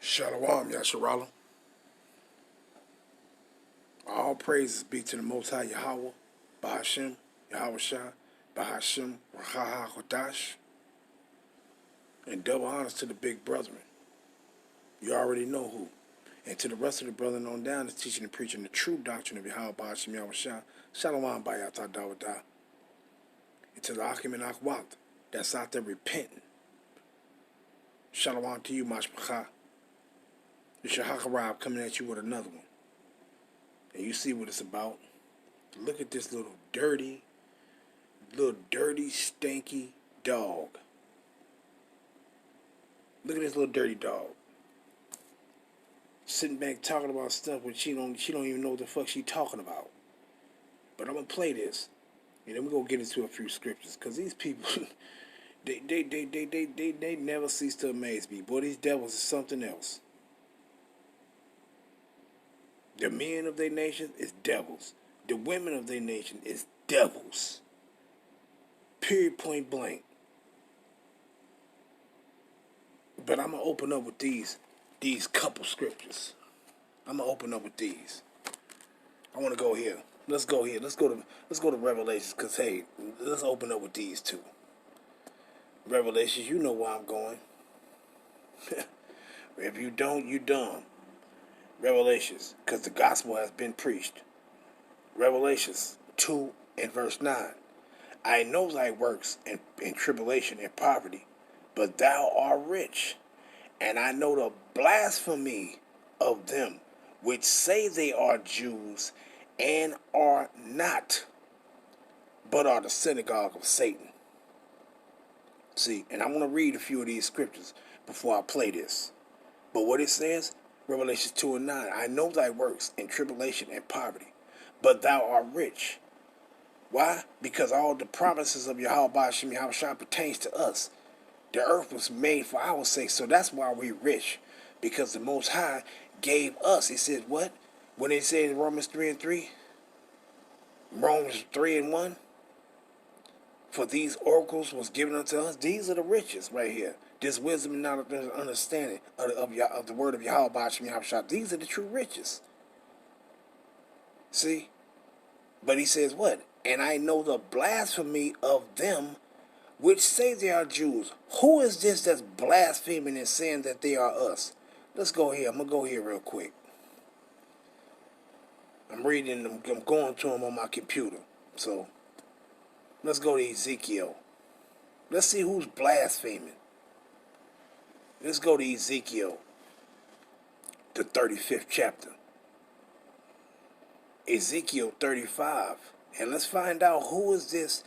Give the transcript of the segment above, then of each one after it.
Shalom, Yasharala. All praises be to the Most High Yahweh, Bahashem, Yahweh Shah, Bahashem, Rahaha Kodash, and double honors to the big brethren. You already know who. And to the rest of the brethren on down is teaching and preaching the true doctrine of Yahweh, Bahashem, Yahweh Shah, Shalom, Bayata Dawada. And to the Akim and Akwat that's out there repenting. Shalom to you, Mashpacha. It's your Hakarab coming at you with another one. And you see what it's about. Look at this little dirty, stinky dog. Look at this little dirty dog. Sitting back talking about stuff when she don't even know what the fuck she talking about. But I'm gonna play this, and then we're gonna get into a few scriptures, cause these people they never cease to amaze me. Boy, these devils is something else. The men of their nation is devils. The women of their nation is devils. Period, point blank. But I'm gonna open up with these couple scriptures. I'm gonna open up with these. I want to go here. Let's go here. Let's go to Revelations. Cause hey, let's open up with these two. Revelations. You know where I'm going. If you don't, you dumb. Revelations, because the gospel has been preached. Revelations 2 and verse 9. I know thy works in tribulation and poverty, but thou art rich. And I know the blasphemy of them which say they are Jews and are not, but are the synagogue of Satan. See, and I want to read a few of these scriptures before I play this. But what it says, Revelation 2 and 9, I know thy works in tribulation and poverty, but thou art rich. Why? Because all the promises of Yahweh Ba'ashem Yahweh Shah pertains to us. The earth was made for our sake, so that's why we're rich. Because the Most High gave us, he said what? When it said in Romans 3 and 3, Romans 3 and 1, for these oracles was given unto us. These are the riches right here. This wisdom and knowledge and understanding of the word of Yahweh Ba'ashem Yahweh Shah. These are the true riches. See? But he says what? And I know the blasphemy of them which say they are Jews. Who is this that's blaspheming and saying that they are us? Let's go here. I'm going to go here real quick. I'm reading them. I'm going to them on my computer. So, let's go to Ezekiel. Let's see who's blaspheming. Let's go to Ezekiel, the 35th chapter. Ezekiel 35. And let's find out who is this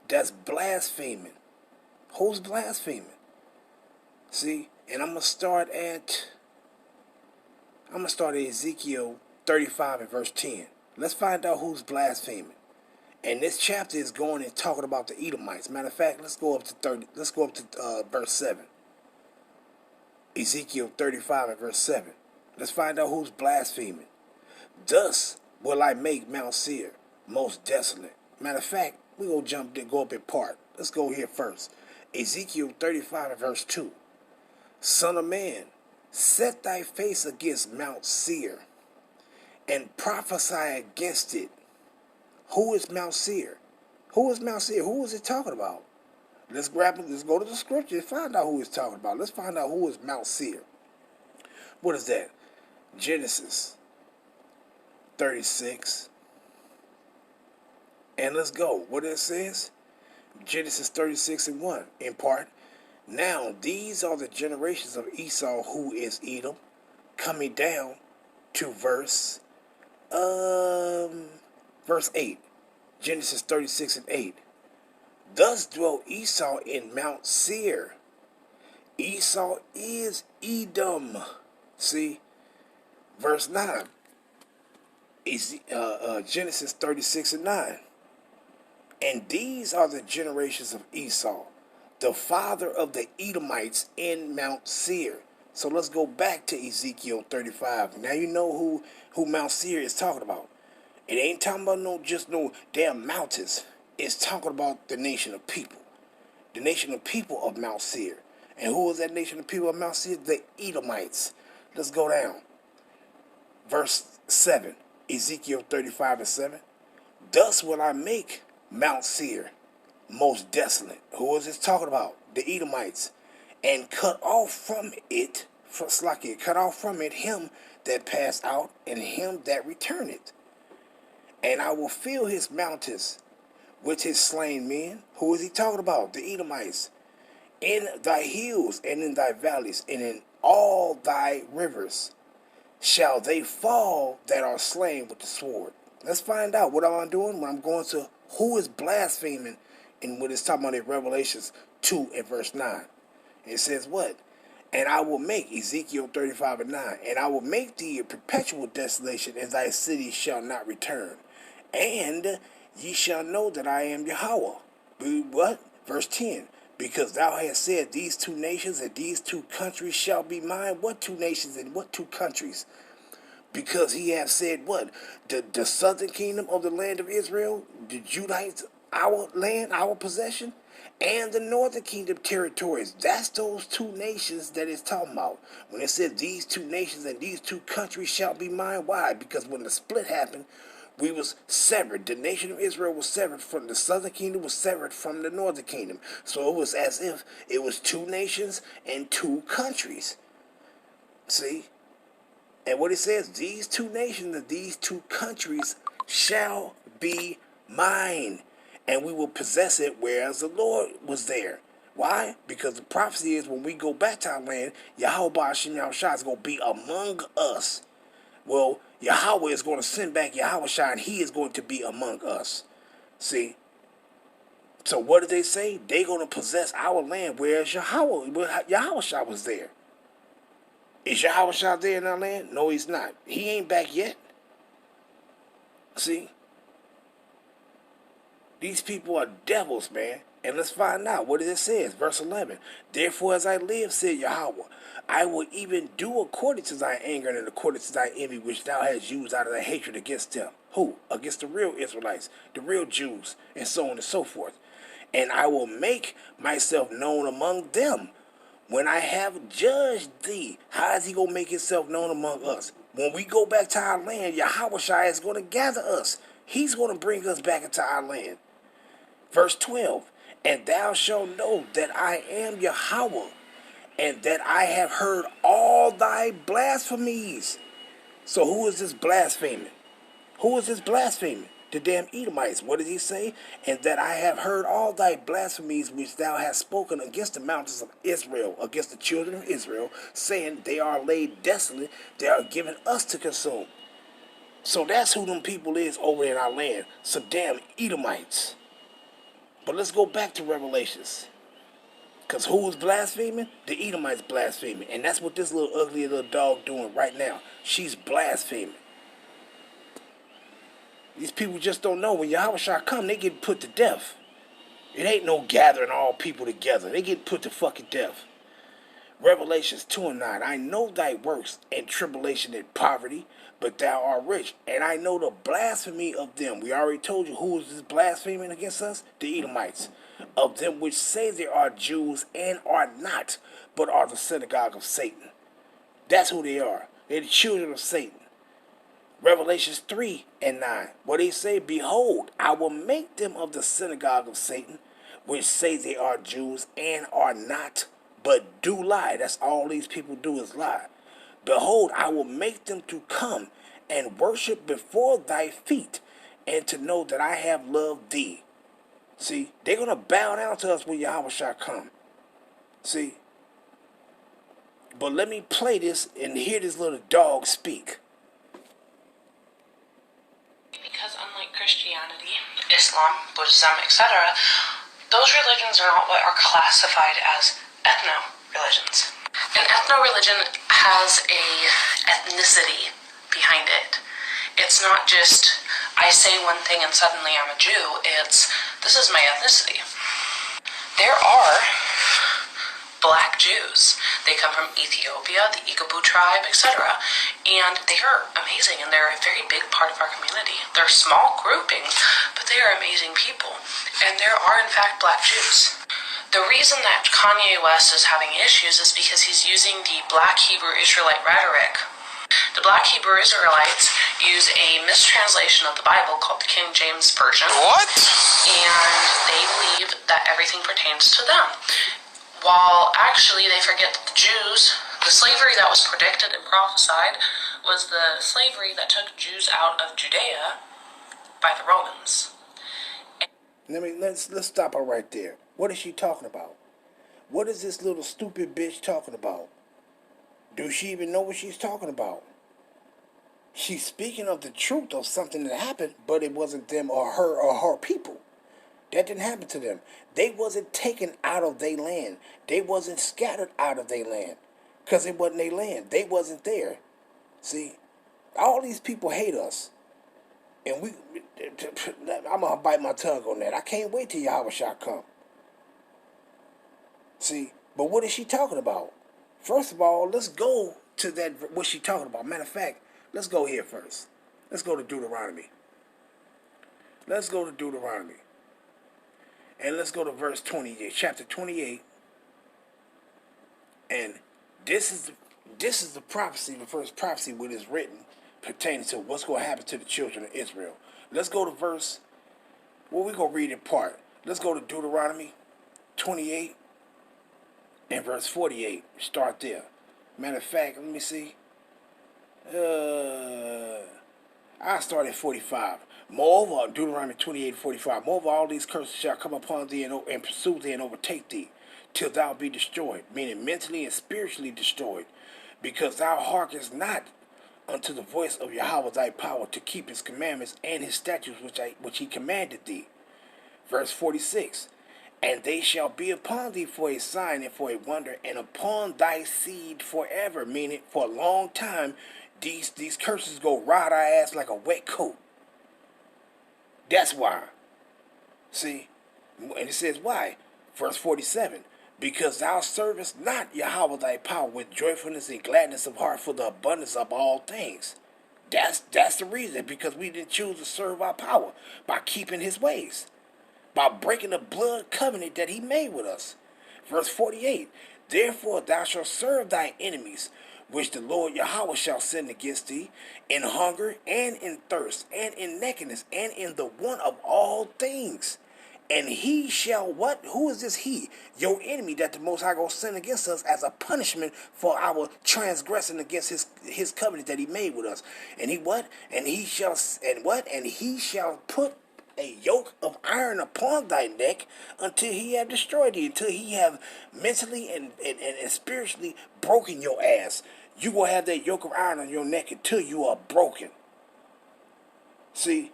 that's blaspheming. Who's blaspheming? See? And I'm going to start at Ezekiel 35 and verse 10. Let's find out who's blaspheming. And this chapter is going and talking about the Edomites. Matter of fact, let's go up to verse 7. Ezekiel 35 and verse 7. Let's find out who's blaspheming. Thus will I make Mount Seir most desolate. Matter of fact, we're going to go up in part. Let's go here first. Ezekiel 35 and verse 2. Son of man, set thy face against Mount Seir and prophesy against it. Who is Mount Seir? Who is Mount Seir? Who is it talking about? Let's go to the scripture and find out who it's talking about. Let's find out who is Mount Seir. What is that? Genesis 36. And let's go. What it says? Genesis 36 and 1. In part. Now these are the generations of Esau, who is Edom. Coming down to verse 8. Genesis 36 and 8. Thus dwelt Esau in Mount Seir. Esau is Edom. See? Verse 9. Genesis 36 and 9. And these are the generations of Esau, the father of the Edomites in Mount Seir. So let's go back to Ezekiel 35. Now you know who Mount Seir is talking about. It ain't talking about no damn mountains. It's talking about the nation of people. The nation of people of Mount Seir. And who was that nation of people of Mount Seir? The Edomites. Let's go down. Verse 7, Ezekiel 35:7. Thus will I make Mount Seir most desolate. Who is this talking about? The Edomites. And cut off from it, cut off from it him that passed out and him that returneth. And I will fill his mountains with his slain men. Who is he talking about? The Edomites. In thy hills and in thy valleys and in all thy rivers shall they fall that are slain with the sword. Let's find out what am I doing when I'm going to who is blaspheming and what it's talking about in Revelations 2 and verse 9. It says what? And I will make, Ezekiel 35:9, and I will make thee a perpetual desolation, and thy city shall not return. And ye shall know that I am Yahweh. What? Verse 10. Because thou hast said, these two nations and these two countries shall be mine. What two nations and what two countries? Because he hath said what? The southern kingdom of the land of Israel, the Judites, our land, our possession, and the northern kingdom territories. That's those two nations that it's talking about. When it says these two nations and these two countries shall be mine. Why? Because when the split happened, we was severed. The nation of Israel was severed from the southern kingdom, was severed from the northern kingdom. So it was as if it was two nations and two countries. See? And what it says, these two nations and these two countries shall be mine. And we will possess it whereas the Lord was there. Why? Because the prophecy is when we go back to our land, Yahweh Hashem Yahushua is going to be among us. Well, Yahweh is going to send back Yahweh and he is going to be among us. See? So what did they say? They're going to possess our land, whereas Yahweh was there. Is Yahweh there in our land? No, he's not. He ain't back yet. See? These people are devils, man. And let's find out what it says. Verse 11. Therefore, as I live, said Yahweh, I will even do according to thy anger and according to thy envy, which thou hast used out of thy hatred against them. Who? Against the real Israelites, the real Jews, and so on and so forth. And I will make myself known among them when I have judged thee. How is he going to make himself known among us? When we go back to our land, Yahweh is going to gather us. He's going to bring us back into our land. Verse 12. And thou shalt know that I am Yahweh, and that I have heard all thy blasphemies. So who is this blaspheming? Who is this blaspheming? The damn Edomites. What did he say? And that I have heard all thy blasphemies which thou hast spoken against the mountains of Israel, against the children of Israel, saying they are laid desolate, they are given us to consume. So that's who them people is over in our land. Some damn Edomites. But let's go back to Revelations. Because who is blaspheming? The Edomites blaspheming. And that's what this little ugly little dog doing right now. She's blaspheming. These people just don't know when Yahweh come, they get put to death. It ain't no gathering all people together. They get put to fucking death. Revelations 2 and 9. I know thy works and tribulation and poverty, but thou art rich. And I know the blasphemy of them. We already told you who is this blaspheming against us? The Edomites. Of them which say they are Jews and are not, but are the synagogue of Satan. That's who they are. They're the children of Satan. Revelations 3 and 9. What they say? Behold, I will make them of the synagogue of Satan, which say they are Jews and are not, but do lie. That's all these people do is lie. Behold, I will make them to come and worship before thy feet, and to know that I have loved thee. See, they're going to bow down to us when Yahweh shall come. See? But let me play this and hear this little dog speak. Because unlike Christianity, Islam, Buddhism, etc., those religions are not what are classified as ethno-religions. An ethno-religion has a ethnicity behind it. It's not just, I say one thing and suddenly I'm a Jew. It's, this is my ethnicity. There are black Jews. They come from Ethiopia, the Igbo tribe, etc. And they are amazing, and they're a very big part of our community. They're small groupings, but they are amazing people. And there are, in fact, black Jews. The reason that Kanye West is having issues is because he's using the Black Hebrew Israelite rhetoric. The Black Hebrew Israelites use a mistranslation of the Bible called the King James Version. What? And they believe that everything pertains to them. While actually they forget that the Jews, the slavery that was predicted and prophesied was the slavery that took Jews out of Judea by the Romans. Let's stop her right there. What is she talking about? What is this little stupid bitch talking about? Do she even know what she's talking about? She's speaking of the truth of something that happened, but it wasn't them or her people. That didn't happen to them. They wasn't taken out of their land. They wasn't scattered out of their land. Because it wasn't their land. They wasn't there. See, all these people hate us. And I'm going to bite my tongue on that. I can't wait till Yahweh shall come. See, but what is she talking about? First of all, let's go to that, what she talking about. Matter of fact, let's go here first. Let's go to Deuteronomy. Let's go to Deuteronomy. And let's go to verse 28, chapter 28. And this is the prophecy, the first prophecy when it's written pertaining to what's going to happen to the children of Israel. Let's go to verse, well, we're going to read it part. Let's go to Deuteronomy 28 and verse 48. Start there. Matter of fact, let me see. I start at 45. Moreover, Deuteronomy 28:45. Moreover, all these curses shall come upon thee and pursue thee and overtake thee, till thou be destroyed, meaning mentally and spiritually destroyed, because thou hearkenest not unto the voice of Yahweh thy power to keep his commandments and his statutes which he commanded thee. Verse 46. And they shall be upon thee for a sign and for a wonder, and upon thy seed forever, meaning for a long time. These curses go ride our ass like a wet coat. That's why. See? And it says why? Verse 47. Because thou servest not Yahweh thy power with joyfulness and gladness of heart for the abundance of all things. That's the reason. Because we didn't choose to serve our power by keeping his ways. By breaking the blood covenant that he made with us. Verse 48. Therefore thou shalt serve thy enemies, which the Lord Yahweh shall send against thee, in hunger and in thirst, and in nakedness, and in the want of all things. And he shall what? Who is this he? Your enemy that the Most High gonna send against us as a punishment for our transgressing against his covenant that he made with us. And he what? And he shall, and what? And he shall put a yoke of iron upon thy neck until he have destroyed thee, until he have mentally and spiritually broken your ass. You will have that yoke of iron on your neck until you are broken. See,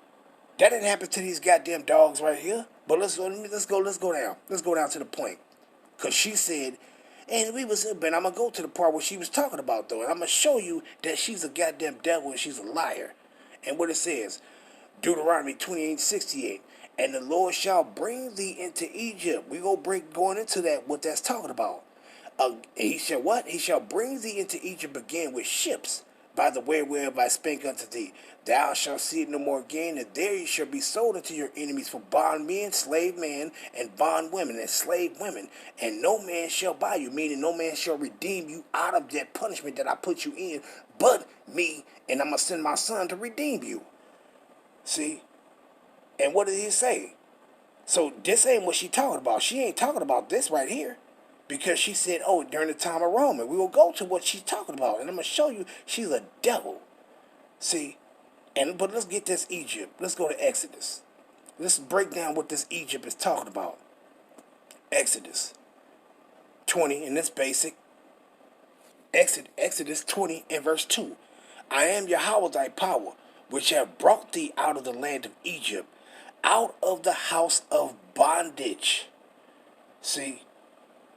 that didn't happen to these goddamn dogs right here. But let's go down. Let's go down to the point. Because she said, and but I'm going to go to the part where she was talking about though. And I'm going to show you that she's a goddamn devil and she's a liar. And what it says, Deuteronomy 28:68. And the Lord shall bring thee into Egypt. We going into that, what that's talking about. He shall what? He shall bring thee into Egypt again with ships, by the way whereof I spake unto thee. Thou shalt see it no more again, and there you shall be sold unto your enemies for bondmen, slave men, and bondwomen, and slave women. And no man shall buy you, meaning no man shall redeem you out of that punishment that I put you in, but me, and I'm going to send my son to redeem you. See? And what did he say? So this ain't what she talking about. She ain't talking about this right here. Because she said, oh, during the time of Rome. And we will go to what she's talking about. And I'm going to show you she's a devil. See? But let's get this Egypt. Let's go to Exodus. Let's break down what this Egypt is talking about. Exodus 20, and it's basic. Exodus 20 and verse 2. I am Yahweh thy power, which have brought thee out of the land of Egypt, out of the house of bondage. See?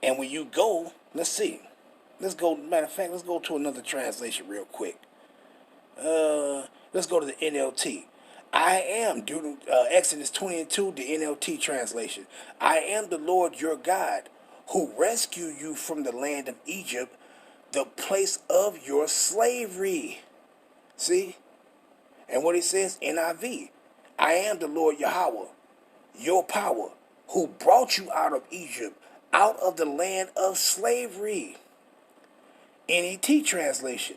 And when you go, let's see. Let's go, matter of fact, let's go to another translation real quick. Let's go to the NLT. I am, Exodus 20 and 2, the NLT translation. I am the Lord your God, who rescued you from the land of Egypt, the place of your slavery. See? And what he says, NIV. I am the Lord Yahweh, your power, who brought you out of Egypt, out of the land of slavery. NET translation.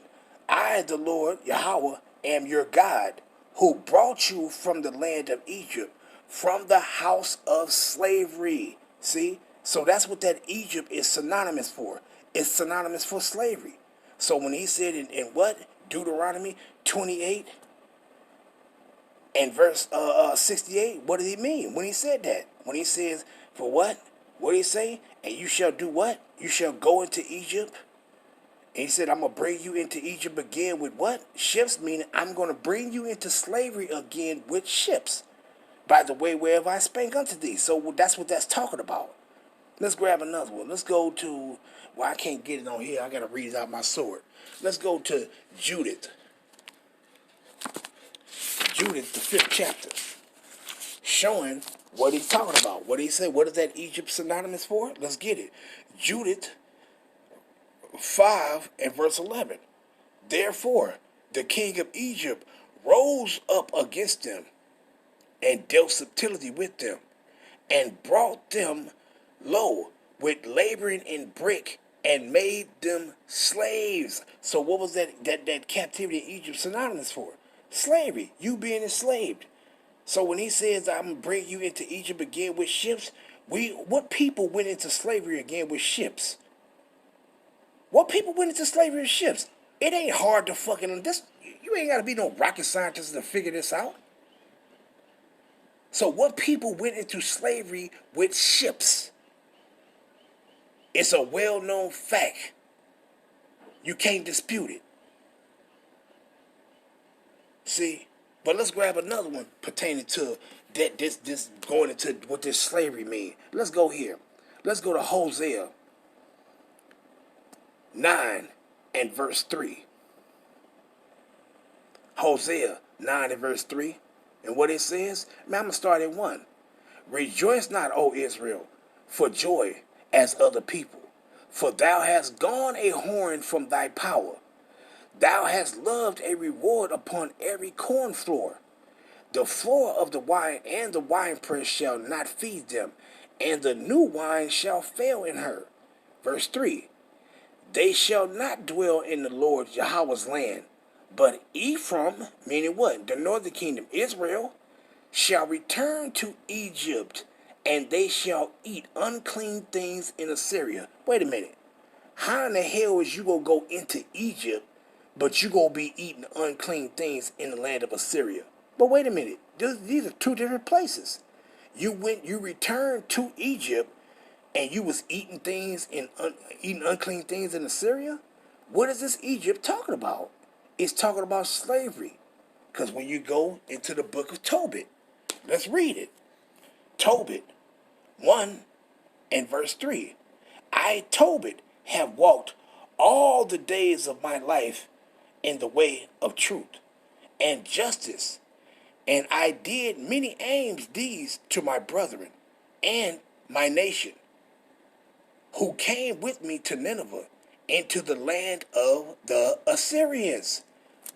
I, the Lord Yahweh, am your God, who brought you from the land of Egypt, from the house of slavery. See? So that's what that Egypt is synonymous for. It's synonymous for slavery. So when he said in what? Deuteronomy 28 and verse 68, what did he mean when he said that? When he says, for what? What did he say? And you shall do what? You shall go into Egypt. And he said, I'm going to bring you into Egypt again with what? Ships, meaning I'm going to bring you into slavery again with ships. By the way, wherever I spake unto thee. So that's what that's talking about. Let's grab another one. Let's go to, well, I can't get it on here. I got to read it out my sword. Let's go to Judith. Judith, the 5th chapter. Showing what he's talking about. What he said, what is that Egypt synonymous for? Let's get it. Judith 5 and verse 11. Therefore, the king of Egypt rose up against them and dealt subtlety with them and brought them low with laboring in brick and made them slaves. So what was that captivity in Egypt synonymous for? Slavery. You being enslaved. So when he says, I'm going to bring you into Egypt again with ships, what people went into slavery again with ships? What people went into slavery with ships? It ain't hard to fucking, you ain't got to be no rocket scientist to figure this out. So what people went into slavery with ships? It's a well-known fact. You can't dispute it. See? But let's grab another one pertaining to that. This going into what this slavery mean. Let's go here. Let's go to Hosea 9 and verse 3. Hosea 9 and verse 3. And what it says, man, I'm going to start at 1. Rejoice not, O Israel, for joy as other people, for thou hast gone a horn from thy power. Thou hast loved a reward upon every corn floor. The floor of the wine and the winepress shall not feed them, and the new wine shall fail in her. Verse 3. They shall not dwell in the Lord Yahweh's land, but Ephraim, meaning what? The northern kingdom, Israel, shall return to Egypt, and they shall eat unclean things in Assyria. Wait a minute. How in the hell is you going to go into Egypt, but you going to be eating unclean things in the land of Assyria? But wait a minute. These are two different places. You returned to Egypt, and you was eating eating unclean things in Assyria? What is this Egypt talking about? It's talking about slavery. Because when you go into the book of Tobit, let's read it. Tobit 1 and verse 3. I, Tobit, have walked all the days of my life in the way of truth and justice, and I did many deeds to my brethren and my nation, who came with me to Nineveh, into the land of the Assyrians.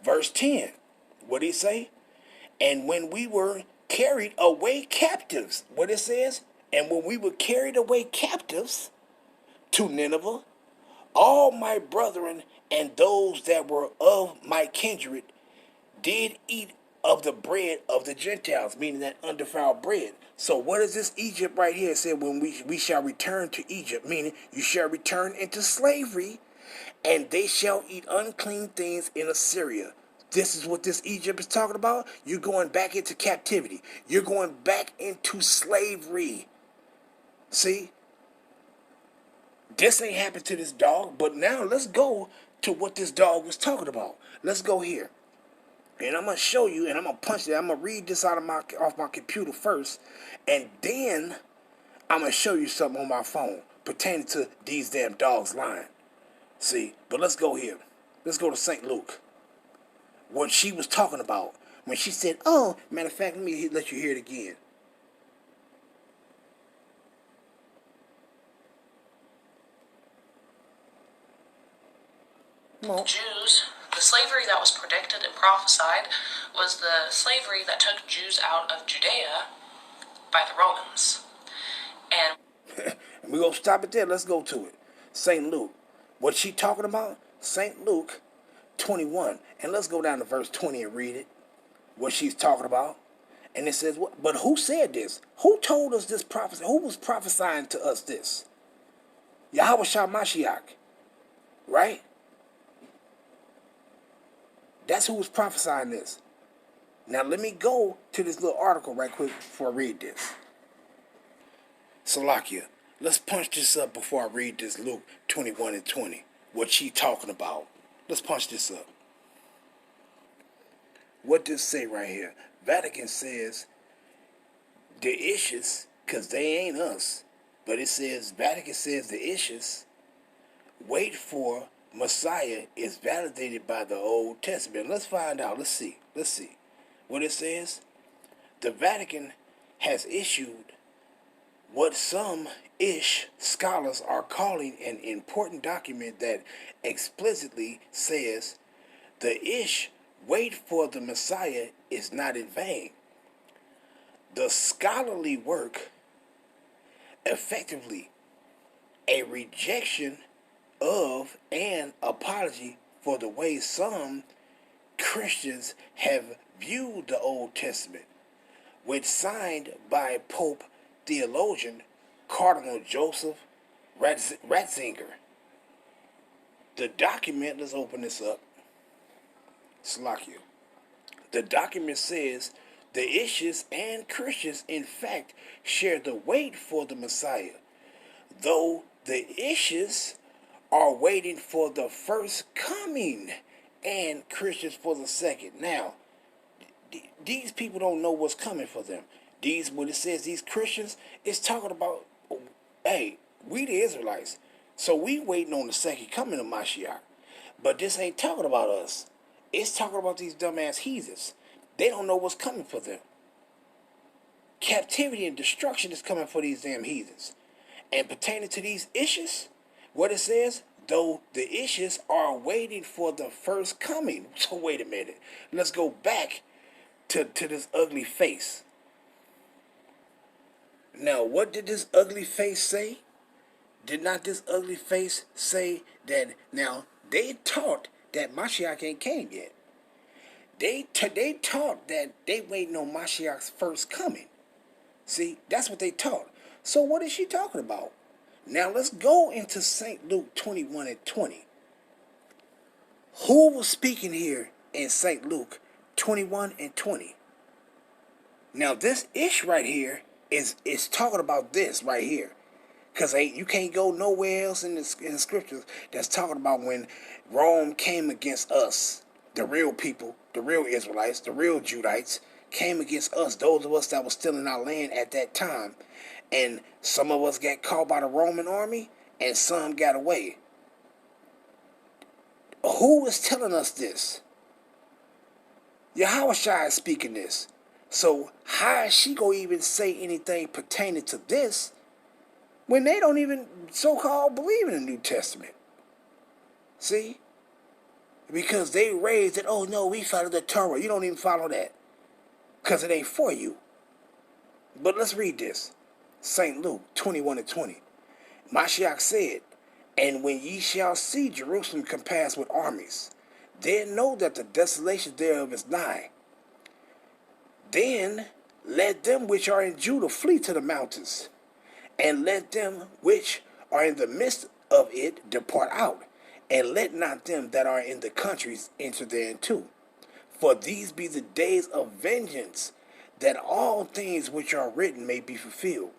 Verse 10, what did he say? And when we were carried away captives, what it says? And when we were carried away captives to Nineveh, all my brethren and those that were of my kindred did eat of the bread of the Gentiles, meaning that undefiled bread. So what is this Egypt right here? It said when we shall return to Egypt, meaning you shall return into slavery, and they shall eat unclean things in Assyria. This is what this Egypt is talking about. You're going back into captivity. You're going back into slavery. See? This ain't happened to this dog, but now let's go to what this dog was talking about. Let's go here. And I'm going to show you, and I'm going to punch it. I'm going to read this off my computer first, and then I'm going to show you something on my phone pertaining to these damn dogs lying. See? But let's go here. Let's go to St. Luke. What she was talking about when she said, oh, matter of fact, let me let you hear it again. No. Jews, the slavery that was predicted and prophesied was the slavery that took Jews out of Judea by the Romans. And And we're going to stop it there. Let's go to it. St. Luke. What she talking about? St. Luke 21. And let's go down to verse 20 and read it. What she's talking about. And it says, what? But who said this? Who told us this prophecy? Who was prophesying to us this? Yahweh Shah Mashiach. Right? That's who was prophesying this. Now let me go to this little article right quick before I read this. Salakia, let's punch this up before I read this Luke 21 and 20. What she talking about. Let's punch this up. What does it say right here? Vatican says the issues, because they ain't us, but it says, Vatican says the issues, wait for Messiah is validated by the Old Testament. Let's find out. Let's see. What it says, the Vatican has issued what some Ish scholars are calling an important document that explicitly says the Ish wait for the Messiah is not in vain. The scholarly work, effectively a rejection of an apology for the way some Christians have viewed the Old Testament, which signed by Pope theologian Cardinal Joseph Ratzinger. The document, let's open this up. Slakia. The document says the Ishists and Christians in fact share the wait for the Messiah, though the Ishists are waiting for the first coming and Christians for the second. Now, these people don't know what's coming for them. When it says these Christians, it's talking about, hey, we the Israelites, so we waiting on the second coming of Mashiach. But this ain't talking about us. It's talking about these dumbass heathens. They don't know what's coming for them. Captivity and destruction is coming for these damn heathens. And pertaining to these issues, what it says, though the issues are waiting for the first coming. So wait a minute. Let's go back to this ugly face. Now, what did this ugly face say? Did not this ugly face say that, now, they taught that Mashiach ain't came yet. They taught that they waiting on Mashiach's first coming. See, that's what they taught. So what is she talking about? Now let's go into St. Luke 21 and 20. Who was speaking here in St. Luke 21 and 20? Now this ish right here is talking about this right here. Because you can't go nowhere else in the scriptures that's talking about when Rome came against us, the real people, the real Israelites, the real Judites, came against us, those of us that were still in our land at that time. And some of us got caught by the Roman army, and some got away. Who is telling us this? Yahweh Shai is speaking this. So how is she going to even say anything pertaining to this when they don't even so-called believe in the New Testament? See? Because they raised it, oh no, we follow the Torah. You don't even follow that. Because it ain't for you. But let's read this. St. Luke 21 and 20. Mashiach said, and when ye shall see Jerusalem compassed with armies, then know that the desolation thereof is nigh. Then let them which are in Judah flee to the mountains, and let them which are in the midst of it depart out, and let not them that are in the countries enter thereinto. For these be the days of vengeance, that all things which are written may be fulfilled.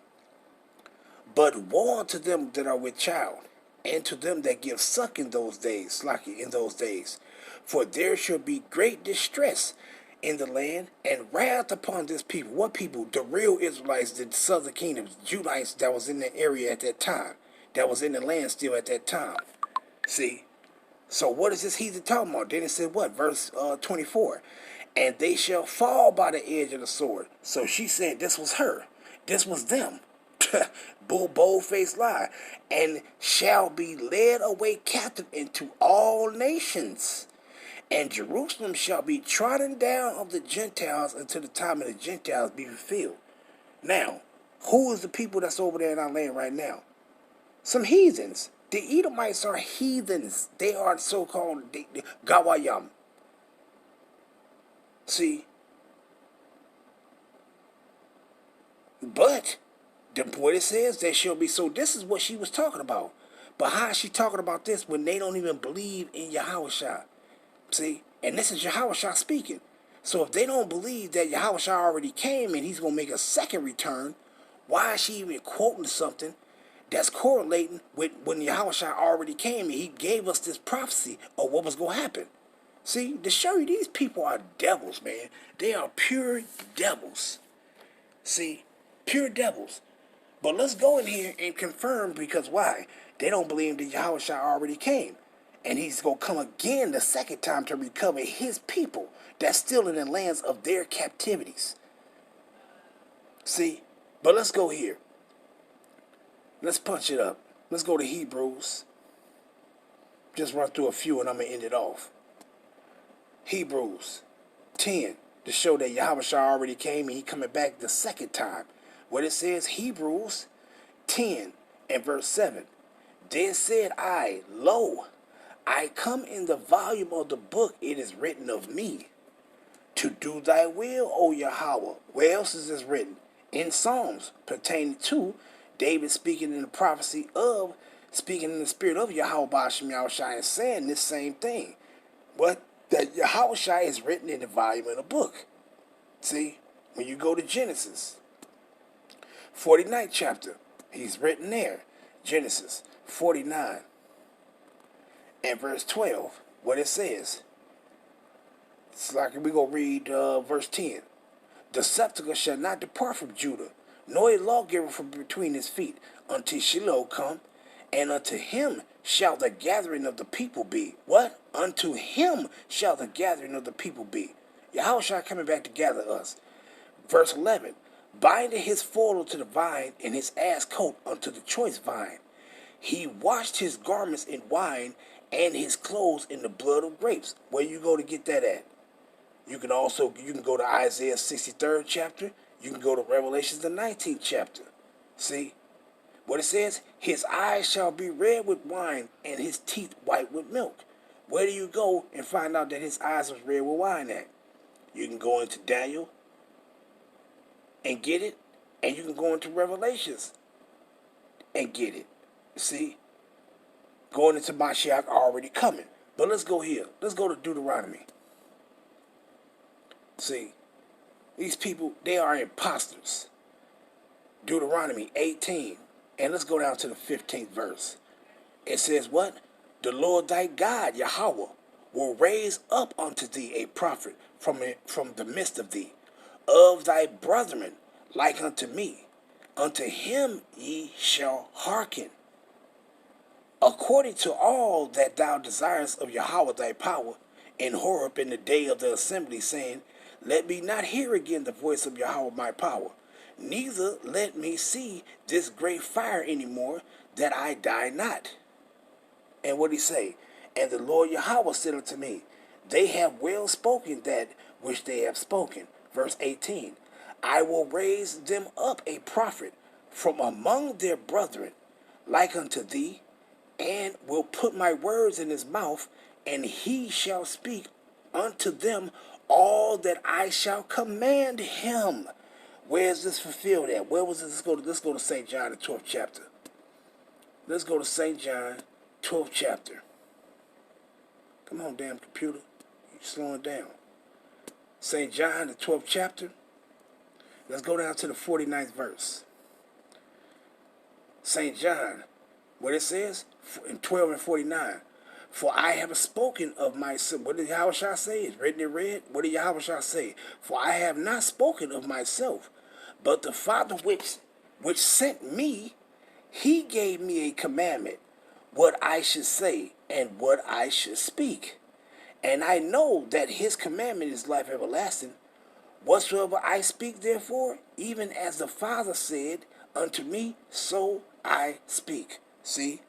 But woe unto them that are with child, and to them that give suck in those days, for there shall be great distress in the land, and wrath upon this people. What people? The real Israelites, the southern kingdoms, Judites that was in the area at that time, that was in the land still at that time. See? So what is this heathen talking about? Then it said what? Verse 24. And they shall fall by the edge of the sword. So she said this was her. This was them. Bold-faced lie. And shall be led away captive into all nations. And Jerusalem shall be trodden down of the Gentiles until the time of the Gentiles be fulfilled. Now, who is the people that's over there in our land right now? Some heathens. The Edomites are heathens. They are so-called Gawayam. See? But what it says, there shall be. So this is what she was talking about. But how is she talking about this when they don't even believe in Yahushua? See? And this is Yahushua speaking. So if they don't believe that Yahushua already came and he's going to make a second return, why is she even quoting something that's correlating with when Yahushua already came and he gave us this prophecy of what was going to happen? See, to show you these people are devils, man. They are pure devils. See, pure devils. But let's go in here and confirm, because why? They don't believe that Yahushua already came. And he's going to come again the second time to recover his people that's still in the lands of their captivities. See? But let's go here. Let's punch it up. Let's go to Hebrews. Just run through a few and I'm going to end it off. Hebrews 10, to show that Yahushua already came and he coming back the second time. What it says, Hebrews 10 and verse 7. Then said I, lo, I come in the volume of the book, it is written of me, to do thy will, O Yahweh. Where else is this written? In Psalms, pertaining to David speaking in the prophecy of, speaking in the spirit of Yahweh Ba'ashem Yahushua and saying this same thing. What? That Yahushua is written in the volume of the book. See? When you go to Genesis, 49th chapter, he's written there. Genesis 49 and verse 12, what it says. It's like we're going to read verse 10. The scepter shall not depart from Judah, nor a lawgiver from between his feet, until Shiloh come, and unto him shall the gathering of the people be. What? Unto him shall the gathering of the people be. Yahushua coming back to gather us. Verse 11. Binding his foal to the vine, and his ass coat unto the choice vine. He washed his garments in wine, and his clothes in the blood of grapes. Where you go to get that at? You can go to Isaiah 63rd chapter. You can go to Revelations the 19th chapter. See? What it says? His eyes shall be red with wine, and his teeth white with milk. Where do you go and find out that his eyes was red with wine at? You can go into Daniel and get it, and you can go into Revelations and get it. See? Going into Mashiach already coming. But let's go here. Let's go to Deuteronomy. See? These people, they are imposters. Deuteronomy 18. And let's go down to the 15th verse. It says what? The Lord thy God, Yahweh, will raise up unto thee a prophet from the midst of thee, of thy brethren, like unto me. Unto him ye shall hearken, according to all that thou desirest of Yahweh thy power, in Horeb in the day of the assembly, saying, let me not hear again the voice of Yahweh my power, neither let me see this great fire any more, that I die not. And what he say? And the Lord Yahweh said unto me, they have well spoken that which they have spoken. Verse 18. I will raise them up a prophet from among their brethren, like unto thee, and will put my words in his mouth, and he shall speak unto them all that I shall command him. Where is this fulfilled at? Where was this? Let's go to St. John, the 12th chapter. Let's go to St. John, 12th chapter. Come on, damn computer. You're slowing down. St. John, the 12th chapter. Let's go down to the 49th verse. St. John, what it says? In 12 and 49. For I have spoken of myself. What did Yahushua say? It's written in red. What did Yahushua say? For I have not spoken of myself, but the Father which sent me, he gave me a commandment, what I should say and what I should speak. And I know that his commandment is life everlasting. Whatsoever I speak, therefore, even as the Father said unto me, so I speak. See?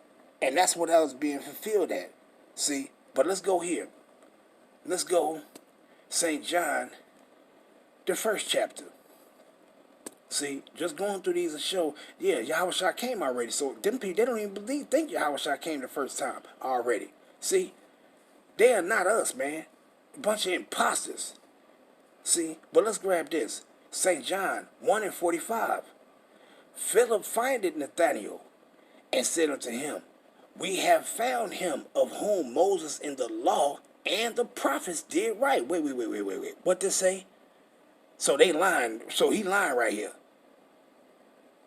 And that's what I was being fulfilled at. See? But let's go here. Let's go St. John, the 1st chapter. See, just going through these to show, yeah, Yahushua came already. So them people, they don't even think Yahushua came the first time already. See, they are not us, man. A bunch of imposters. See, but let's grab this. St. John 1 and 45. Philip findeth Nathanael, and said unto him, we have found him of whom Moses in the law and the prophets did write. Wait. What did say? So they lying. So he lying right here.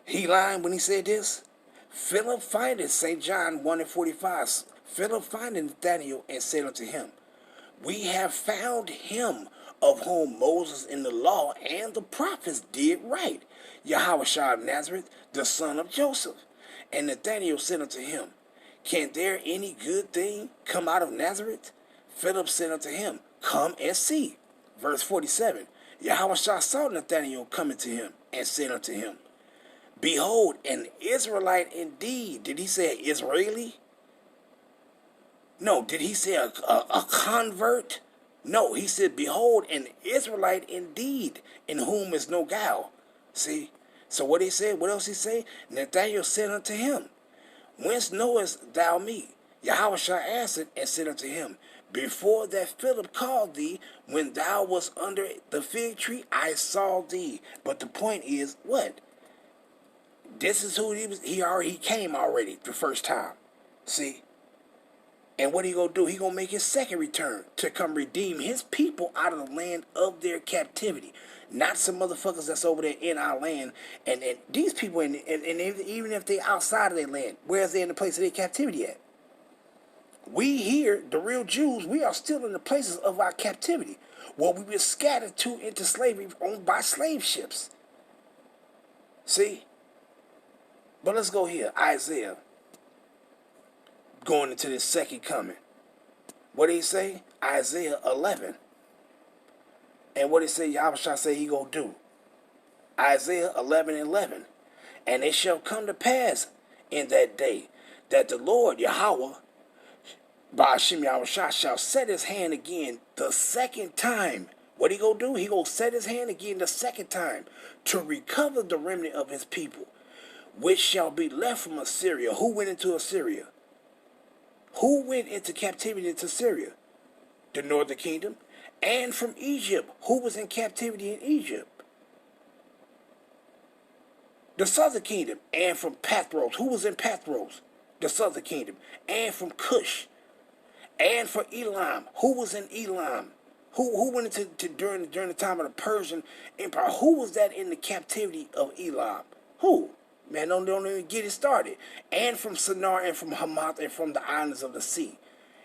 He lying when he said this. Philip findeth, St. John 1 and 45. Philip findeth Nathanael and said unto him, we have found him of whom Moses in the law and the prophets did write, Yahushua of Nazareth, the son of Joseph. And Nathanael said unto him, can there any good thing come out of Nazareth? Philip said unto him, come and see. Verse 47. Yahushua saw Nathanael coming to him and said unto him, behold, an Israelite indeed. Did he say Israeli? No. Did he say a convert? No. He said, behold, an Israelite indeed, in whom is no guile. See? So what he said, what else he say? Nathanael said unto him, whence knowest thou me? Yahushua answered and said unto him, before that Philip called thee, when thou wast under the fig tree, I saw thee. But the point is, what? This is who he was. He came already the first time. See? And what he gonna do? He gonna make his second return to come redeem his people out of the land of their captivity. Not some motherfuckers that's over there in our land. And these people, and even if they outside of their land, where's they in the place of their captivity at? We here, the real Jews, we are still in the places of our captivity, where we were scattered to into slavery owned by slave ships. See? But let's go here. Isaiah. Going into this second coming. What did he say? Isaiah 11. And what did he say? Yahushua say he gonna do? Isaiah 11:11. And it shall come to pass in that day that the Lord Yahweh, by Hashem Yahushua, shall set his hand again the second time. What he gonna do? He gonna set his hand again the second time to recover the remnant of his people, which shall be left from Assyria. Who went into Assyria? Who went into captivity into Syria? The northern kingdom. And from Egypt. Who was in captivity in Egypt? The southern kingdom. And from Pathros. Who was in Pathros? The southern kingdom. And from Cush. And for Elam. Who was in Elam? Who went into during the time of the Persian Empire? Who was that in the captivity of Elam? Who? Man, don't even get it started. And from Shinar and from Hamath and from the islands of the sea.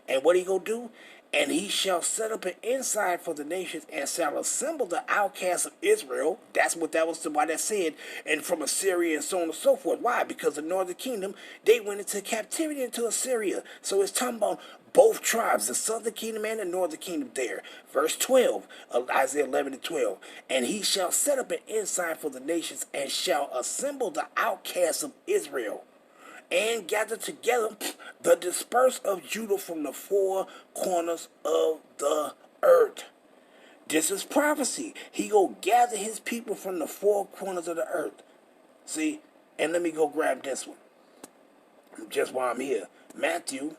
And what he gonna do? And he shall set up an ensign for the nations and shall assemble the outcasts of Israel. That's what that was why that said. And from Assyria and so on and so forth. Why? Because the northern kingdom, they went into captivity into Assyria. So it's talking about both tribes, the southern kingdom and the northern kingdom there. Verse 12 of Isaiah 11:12. And he shall set up an ensign for the nations and shall assemble the outcasts of Israel, and gather together the dispersed of Judah from the four corners of the earth. This is prophecy. He go gather his people from the four corners of the earth. See? And let me go grab this one. Just while I'm here. Matthew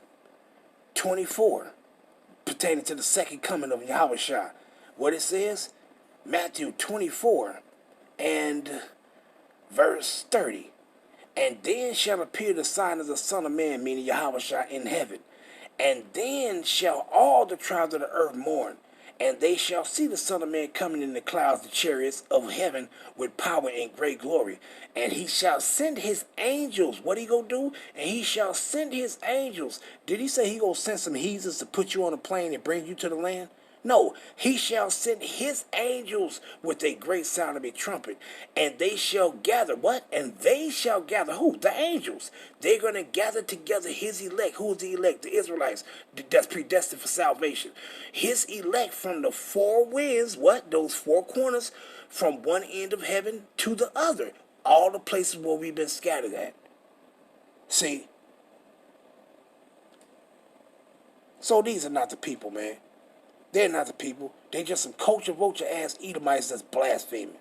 24. Pertaining to the second coming of Yahushua. What it says? Matthew 24 and verse 30. And then shall appear the sign of the Son of Man, meaning Yahushua, in heaven. And then shall all the tribes of the earth mourn. And they shall see the Son of Man coming in the clouds, the chariots of heaven, with power and great glory. And he shall send his angels. What he gonna do? And he shall send his angels. Did he say he gonna send some heathens to put you on a plane and bring you to the land? No, he shall send his angels with a great sound of a trumpet, and they shall gather. What? And they shall gather who? The angels. They're going to gather together his elect. Who is the elect? The Israelites. That's predestined for salvation. His elect from the four winds. What? Those four corners, from one end of heaven to the other. All the places where we've been scattered at. See? So these are not the people, man. They're not the people. They're just some culture vulture ass Edomites that's blaspheming.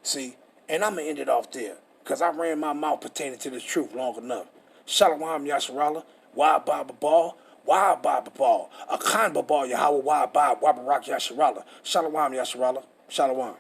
See? And I'm going to end it off there, because I ran my mouth pertaining to the truth long enough. Shalom Yasharallah, Wah Baba Ball, Wah Baba Ball, Akan Babal Yahweh, Wah Baba Wabarak Yasharallah, Shalom Yasharallah, Shalom.